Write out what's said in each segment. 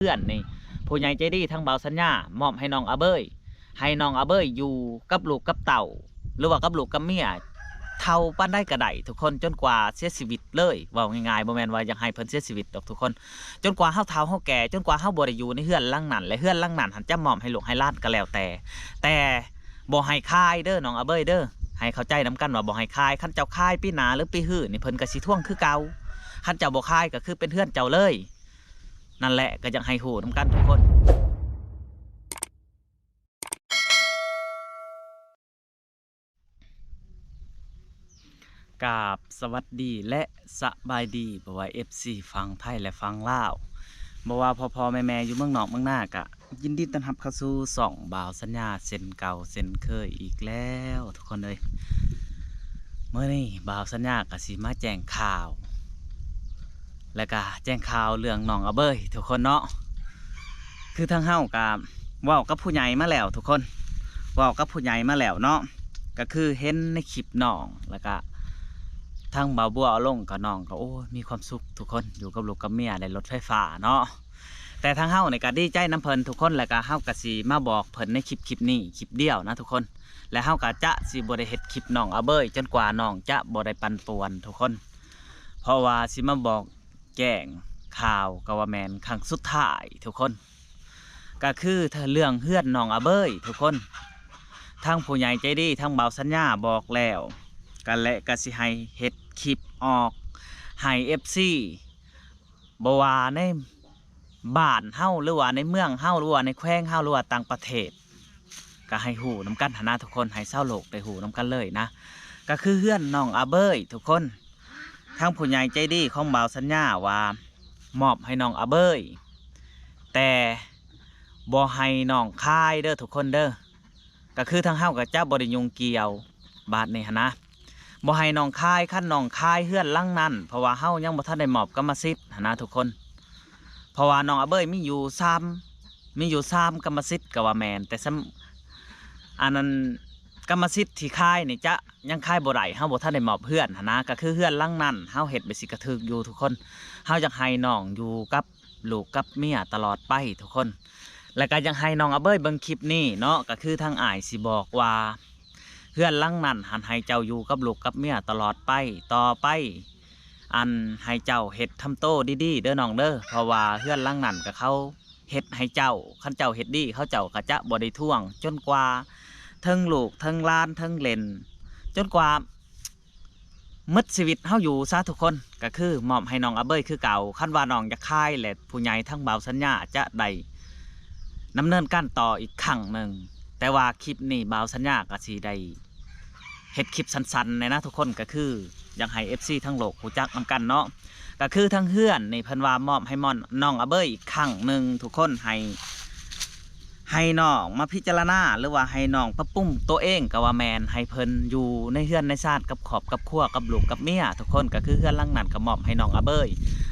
เพื่อนนี่ผู้ใหญ่ใจดีทั้งเบาสัญญามอบให้น้องอาเบยให้น้องอาเบยอยู่กับลูกกับเต่าหรือว่ากับลูกกับเมียเท่าปั้นได้กระไดทุกคนจนกว่าเสียชีวิตเลยว่าง่ายๆบ่แม่นว่าอยากให้เพิ่นเสียชีวิตดอกทุกคนจนกว่าเฮาเฒ่าเฮาแก่จนกว่าเฮาบ่ได้อยู่ในเฮือนหลังนั้นและเฮือนหลังนั้นหันจะมอบให้ลูกให้หลานก็แล้วแต่บ่ให้คายเด้อน้องอาเบยเด้อให้เข้าใจนํกันว่าบ่ให้คายคันเจ้าคายปีหน้าหรือปีหื้อนี่เพิ่นก็สิทวงคือเก่าคันเจ้าบ่คายก็คือเป็นเฮือนเจ้าเลยนั่นแหละก็อยากให้ฮู้นํกันทุกคนกราบสวัสดีและสบายดีบ่ว่า FC ฟังไทยและฟังลาวบ่ว่าพ่อแม่อยู่เมืองนอกเมืองนากะยินดีต้อนรับเข้าสู่ช่องบ่าวสัญญาเส้นเก่าเส้นเคยอีกแล้วทุกคนเลยเมื่อนี้บ่าวสัญญาก็สิมาแจ้งข่าวแล้วก็แจ้งข่าวเรื่องน้องอาเบยทุกคนเนาะคือทางเฮาก็เว้ากับผู้ใหญ่มาแล้วทุกคนเว้ากับผู้ใหญ่มาแล้วเนาะก็คือเห็นในคลิปน้องแล้วก็ทางบ่าวบัวเอาลงกับน้องก็โอ้มีความสุขทุกคนอยู่กับลูกกับเมียในรถไฟฟ้าเนาะแต่ทางเฮาเนี่ยก็ดีใจน้ำเพิ่นทุกคนแล้วก็เฮาก็สิมาบอกเพิ่นในคลิปนี้คลิปเดียวนะทุกคนและเฮาก็จะสิบ่ได้เฮ็ดคลิปน้องอาเบยจนกว่าน้องจะบ่ได้ปั่นป่วนทุกคนเพราะว่าสิมาบอกแจ้งข่าวกวาแมนครั้งสุดท้ายทุกคนก็คือเรื่องเฮือนน้องอาเบยทุกคนทางผู้ใหญ่ใจดีทางบ่าวสัญญาบอกแล้วกันและก็สิให้เฮ็ดคลิปออกให้ FC บ่ว่าในบ้านเฮาหรือว่าในเมืองเฮาหรือว่าในแขวงเฮาหรือว่าต่างประเทศก็ให้หูน้ำกันหาทุกคนให้เศร้าโลกได้หูน้ำกันเลยนะก็คือเฮือนน้องอาเบยทุกคนทางผู้ใหญ่ใจดีของบ่าวสัญญาว่ามอบให้น้องอาเบยแต่บ่ให้น้องคายเด้อทุกคนเด้อก็คือทางเฮากับเจ้าบริยุงเกี่ยวบาทนี่นะบ่ให้น้องคายขั้นน้องคายเฮือนลังนั้นเพราะว่าเฮายังบ่ทันได้มอบกรรมสิทธิ์นะทุกคนเพราะว่าน้องอาเบยมีอยู่3กรรมสิทธิ์กับว่าแมนแต่อันนั้นกรรมสิทธิ์ที่คายนี่จะยังคายบ่ได้เฮาบ่ทันได้มอบเฮือนนะก็คือเฮือนลังนั้นเฮาเฮ็ดไปสิกระทึกอยู่ทุกคนเฮาอยากให้น้องอยู่กับลูกกับเมียตลอดไปทุกคนแล้วก็ยังให้น้องอาเบยเบิ่งคลิปนี้เนาะก็คือทางอ้ายสิบอกว่าเฮือนลังนั้นหันให้เจ้าอยู่กับลูกกับเมียตลอดไปต่อไปอันให้เจ้าเฮ็ดทำโตดีๆเด้อน้องเด้อเพราะว่าเฮือนลังนั้นก็เขาเฮ็ดให้เจ้าคันเจ้าเฮ็ดดีเขาเจ้าก็จะบ่ได้ท่วงจนกว่าทั้งลูกทั้งหลานทั้งเล่นจนกว่ามืดชีวิตเฮาอยู่ซะทุกคนก็คือมอบให้น้องอาเบยคือเก่าคันว่าน้องจะคายและผู้ใหญ่ทั้งบ่าวสัญญาจะได้ดำเนินการต่ออีกครั้งหนึ่งแต่ว่าคลิปนี้บ่าวสัญญาก็สิได้เฮ็ดคลิปสั้นๆนะทุกคนก็คืออยากให้ FC ทั้งโลกรู้จักนำกันเนาะก็คือทั้งเฮือนในเพิ่นว่ามอบให้น้องอาเบยอีกครั้งหนึ่งทุกคนให้น้องมาพิจารณาหรือว่าให้น้องปรับปรุงตัวเองก็ว่าแมนให้เพิ่นอยู่ในเฮือนในชาติกับขอบกับครัวกับลูกกับเมียทุกคนก็คือเฮือนหลังนั้นก็มอบให้น้องอาเบย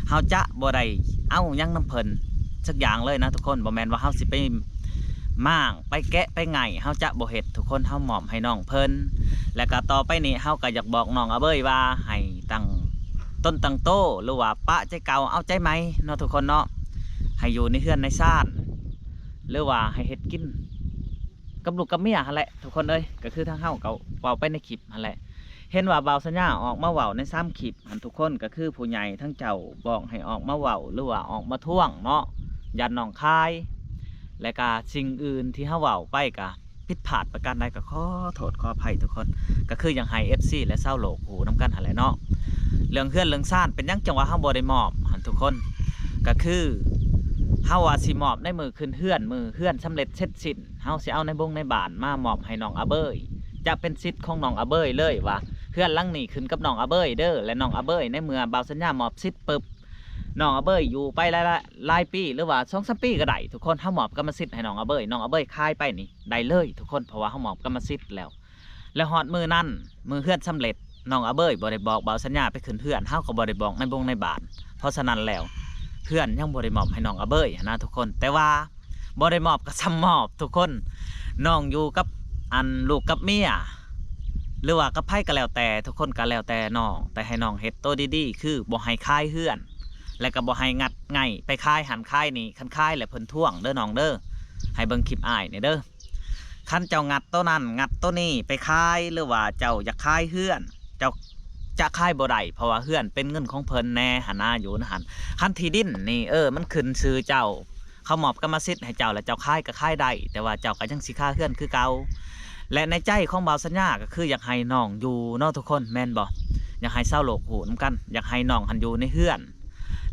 เฮาจะบ่ได้เอายังน้ำเพิ่นสักอย่างเลยนะทุกคนบ่แมนว่าเฮาสิไปม่างไปแกะไปไงเฮาจะบ่เฮ็ดทุกคนเฮามอบให้น้องเพิ่นแล้วก็ต่อไปนี้เฮาก็อยากบอกน้องอาเบยว่าให้ตั้งต้นตั้งโตหรือว่าปะใจเก่าเอาใจไหมเนาะทุกคนเนาะให้อยู่ในเฮือนในชาติหรือว่าให้เฮ็ดกินกับลูกกับเมียหั่นแหละทุกคนเอ้ยก็คือทางเฮาก็เว้าไปในคลิปหั่นแหละเห็นว่าบ่าวสัญญาออกมาเว้าใน3คลิปหั่นทุกคนก็คือผู้ใหญ่ทั้งเจ้าบอกให้ออกมาเว้าหรือว่าออกมาท่วงเนาะยันน้องคายและก็สิ่งอื่นที่เฮาเว้าไปก็ผิดพลาดประการใดก็ขอโทษขออภัยทุกคนก็คือยังให้ FC และเศร้าโลกหูนํกันหั่นแหละเนาะเรื่องเฮือนเรื่องซ่านเป็นยังจังว่าเฮาบ่ได้มอบหั่นทุกคนก็คือเฮาว่าสิมอบในมือขึ้นเฮือนสำเร็จเสร็จสิ้นเฮาสิเอาในบงในบ้านมามอบให้น้องอาเบยจะเป็นสิทธิ์ของน้องอาเบยเลยว่าเฮือนหลังนี้ขึ้นกับน้องอาเบยเด้อและน้องอาเบยในเมื่อบ่าวสัญญามอบสิทธิ์ปึ๊บน้องอาเบยอยู่ไปหลายปีหรือว่า2-3 ปีก็ได้ทุกคนเฮามอบกรรมสิทธิ์ให้น้องอาเบยคายไปนี่ได้เลยทุกคนเพราะว่าเฮามอบกรรมสิทธิ์แล้วฮอดมือนั้นมือเฮือนสำเร็จน้องอาเบยบ่ได้บอกบ่าวสัญญาไปขึ้นเฮือนเฮาก็บ่ได้บอกในบงในบ้านเพราะฉะนั้นแล้วเพื่อนยังบ่ได้มอบให้น้องอาเบยนะทุกคนแต่ว่าบ่ได้มอบก็ซ้ำมอบทุกคนน้องอยู่กับอันลูกกับเมียหรือว่ากับไผก็แล้วแต่ทุกคนก็แล้วแต่น้องแต่ให้น้องเฮ็ดตัวดีๆคือบ่ให้คายเฮือน แล้วก็บ่ให้งัดไงไปคายหันคายนี่คันคายแล้วเพิ่นท่วงเด้อน้องเด้อให้เบิ่งคลิปอ้ายนี่เด้อคันเจ้างัดตัวนั้นงัดตัวนี้ไปคายหรือว่าเจ้าอยากคายเฮือนเจ้าจะคายบ่ได้เพราะว่าเฮือนเป็นเงินของเพิ่นแน่หันหน้าอยู่นะหันคันที่ดินนี่มันขึ้นชื่อเจ้าเขามอบกรรมสิทธิ์ให้เจ้าแล้วเจ้าคายก็คายได้แต่ว่าเจ้าก็ยังสิค่าเฮือนคือเก่าและในใจของบ่าวสัญญาก็คืออยากให้น้องอยู่เนาะทุกคนแม่นบ่อยากให้เศร้าโลกหูนำกันอยากให้น้องหันอยู่ในเฮือน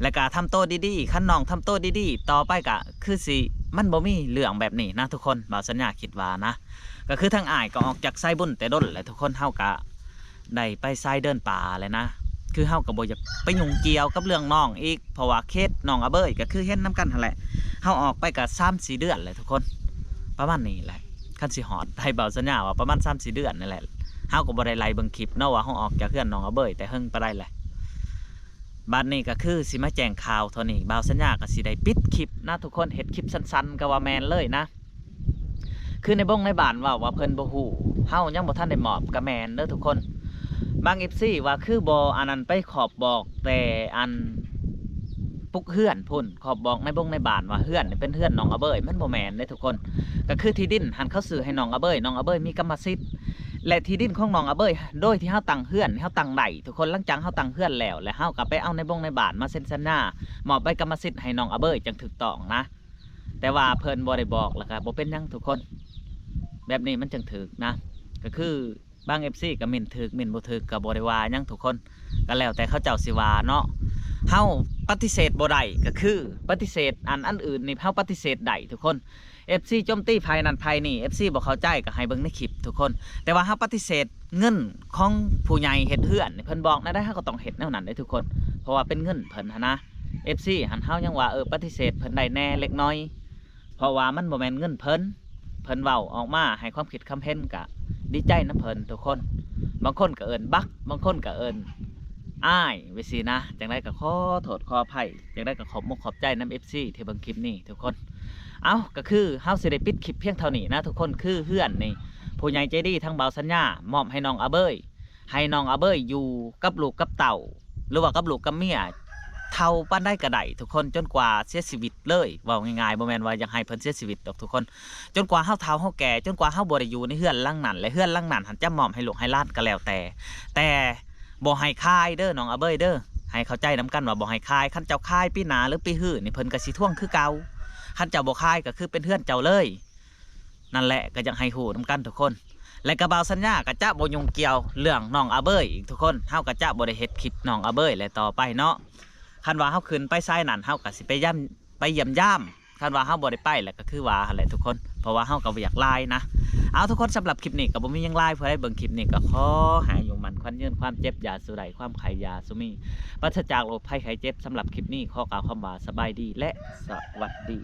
และก็ทำโตดีๆคันน้องทำโตดีๆต่อไปก็คือสิมันบ่มีเรื่องแบบนี้นะทุกคนบ่าวสัญญาคิดว่านะก็คือทางอ้ายก็ออกจากไซบุญแต่ด้นแหละทุกคนเฮาก็ได้ไปไซเดินป่าเลยนะคือเฮาก็บ่อยากไปยุ่งเกี่ยวกับเรื่องน้องอีกเพราะว่าเคสน้องอาเบยก็คือเห็นน้ำกันหั่นแหละเฮาออกไปก็3-4 เดือนเลยทุกคนประมาณนี้แหละคันสิฮอดให้บ่าวสัญญาว่าประมาณ3-4 เดือนนั่นแหละเฮาก็บ่ได้ไล่เบิ่งคลิปเนาะว่าเฮาออกจากเฮือนน้องอาเบยแต่เฮิงไปได้แหละบัดนี้ก็คือสิมาแจ้งข่าวเท่านี้บ่าวสัญญาก็สิได้ปิดคลิปนะทุกคนเฮ็ดคลิปสั้นๆก็ว่าแมนเลยนะคือในบ้งในบ้านว่าเพิ่นบ่ฮู้เฮายังบ่ทันได้มอบก็แม่นเด้อทุกคนบาง FC ว่าคือบ่อันนั้นไปขอบบอกแต่อันปุกเฮือนพุ่นขอบบอกในบ้งในบ้านว่าเฮือนนี่เป็นเฮือนน้องอาเบยมันบ่แม่นเด้อทุกคนก็คือที่ดินหันเขาซื้อให้น้องอาเบยน้องอาเบยมีกรรมสิทธิ์และที่ดินของน้องอาเบยโดยที่เฮาตั้งเฮือนเฮาตั้งได้ทุกคนหลังจากเฮาตั้งเฮือนแล้วเฮาก็ไปเอาในบ้งในบ้านมาเซ็นสัญญามอบใบกรรมสิทธิ์ให้น้องอาเบยจังถูกต้องนะแต่ว่าเพิ่นบ่ได้บอกแล้วก็บ่เป็นหยังทุกคนแบบนี้มันจังถูกนะก็คือบาง FC ก็หมิ่นถูกหมิ่นบ่ถูกก็บ่ได้ว่าหยังทุกคนก็แล้วแต่เขาเจ้าสิว่าเนาะเฮาปฏิเสธบ่ได้ก็คือปฏิเสธอันอื่นนี่เฮาปฏิเสธได้ทุกคน FC โจมตีภายนั้นภายนี่ FC บ่เข้าใจก็ให้เบิ่งในคลิปทุกคนแต่ว่าเฮาปฏิเสธเงินของผู้ใหญ่เฮ็ดเฮือนเพิ่นบอกนะได้เฮาก็ต้องเฮ็ดแนวนั้นได้ทุกคนเพราะว่าเป็นเงินเพิ่นนะ FC หันเฮายังว่าปฏิเสธเพิ่นได้แน่เล็กน้อยเพราะว่ามันบ่แม่นเงินเพิ่นเว้าออกมาให้ความคิดคำเห็นก็ดีใจนำเพิ่นทุกคนบางคนก็เอิ้นบักบางคนก็เอิ้นอ้ายไว้สินะจังได๋ก็ขอโทษขออภัยจังได๋ก็ขอบมุกขอบใจนำ FC ที่เบิ่งคลิปนี้ทุกคนเอาก็คือเฮาสิได้ปิดคลิปเพียงเท่านี้นะทุกคนคือเฮือนนี่ผู้ใหญ่ใจดีทั้งบ่าวสัญญามอบให้น้องอาเบยให้น้องอาเบยอยู่กับลูกกับเต่าหรือว่ากับลูกกับเมียเท่าปานได้ก็ได้ทุกคนจนกว่าเสียชีวิตเลยเว้าง่ายๆบ่แม่นว่าอยากให้เพิ่นเสียชีวิตดอกทุกคนจนกว่าเฮาเฒ่าเฮาแก่จนกว่าเฮาบ่ได้อยู่ในเฮือนหลังนั้นและเฮือนหลังนั้นหันจะมอบให้ลูกให้หลานก็แล้วแต่บ่ให้คายเด้อน้องอาเบยเด้อให้เข้าใจนํกันว่าบ่ให้คายคันเจ้าคายปีหน้าหรือปีหื้อนี่เพิ่นก็สิทวงคือเก่าคันเจ้าบ่คายก็คือเป็นเฮือนเจ้าเลยนั่นแหละก็อยากให้ฮู้นํกันทุกคนและกระบ่าวสัญญาก็จะบ่ยุ่งเกี่ยวเรื่องน้องอาเบยอีกทุกคนเฮาก็จะบ่ได้เฮ็ดคลิปน้องอาเบยและต่อไปเนาะคันว่าเฮาขึ้นไปไซนั่นเฮาก็สิไปเยี่ยมย่ำคันว่าเฮาบ่ได้ไปแล้วก็คือว่าหั่นแหละทุกคนเพราะว่าเฮาก็บ่อยากลายนะเอาทุกคนสำหรับคลิปนี้ก็บ่มีหยังลายเพื่อให้เบิ่งคลิปนี้ก็ขอให้อยู่มันควันยืนความเจ็บอย่าสุใดความไข้ยาสุมีปราศจากโรคภัยไข้เจ็บสำหรับคลิปนี้ขอกล่าวคำว่าสบายดีและสวัสดี